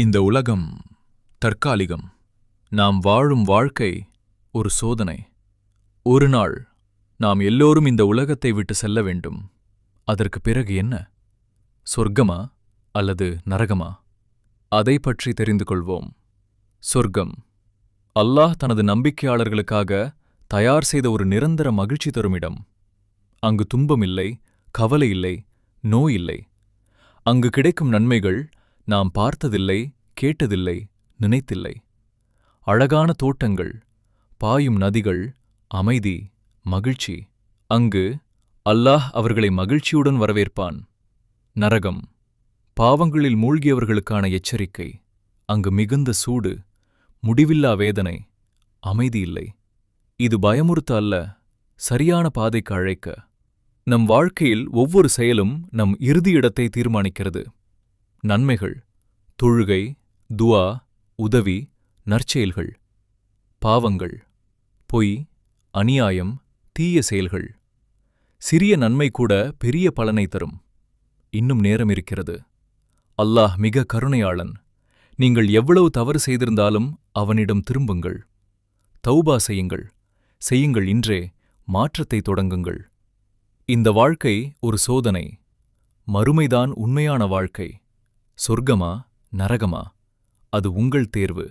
இந்த உலகம் தற்காலிகம். நாம் வாழும் வாழ்க்கை ஒரு சோதனை. ஒரு நாள் நாம் எல்லோரும் இந்த உலகத்தை விட்டு செல்ல வேண்டும். அதற்கு பிறகு என்ன? சொர்க்கமா அல்லது நரகமா? அதை பற்றி தெரிந்து கொள்வோம். சொர்க்கம் அல்லாஹ் தனது நம்பிக்கையாளர்களுக்காக தயார் செய்த ஒரு நிரந்தர மகிழ்ச்சி தரும் இடம். அங்கு துன்பமில்லை, கவலை இல்லை, நோய் இல்லை. அங்கு கிடைக்கும் நன்மைகள் நாம் பார்த்ததில்லை, கேட்டதில்லை, நினைத்தில்லை. அழகான தோட்டங்கள், பாயும் நதிகள், அமைதி, மகிழ்ச்சி. அங்கு அல்லாஹ் அவர்களை மகிழ்ச்சியுடன் வரவேற்பான். நரகம் பாவங்களில் மூழ்கியவர்களுக்கான எச்சரிக்கை. அங்கு மிகுந்த சூடு, முடிவில்லா வேதனை, அமைதி இல்லை. இது பயமுறுத்த அல்ல, சரியான பாதைக்கு அழைக்க. நம் வாழ்க்கையில் ஒவ்வொரு செயலும் நம் இறுதி இடத்தை தீர்மானிக்கிறது. நன்மைகள், தொழுகை, துஆ, உதவி, நற்செயல்கள். பாவங்கள், பொய், அநியாயம், தீய செயல்கள். சிறிய நன்மை கூட பெரிய பலனை தரும். இன்னும் நேரம் இருக்கிறது. அல்லாஹ் மிக கருணையாளன். நீங்கள் எவ்வளவு தவறு செய்திருந்தாலும் அவனிடம் திரும்புங்கள். தௌபா செய்யுங்கள் இன்றே, மாற்றத்தை தொடங்குங்கள். இந்த வாழ்க்கை ஒரு சோதனை. மறுமைதான் உண்மையான வாழ்க்கை. சொர்க்கமா நரகமா? அது உங்கள் தேர்வு.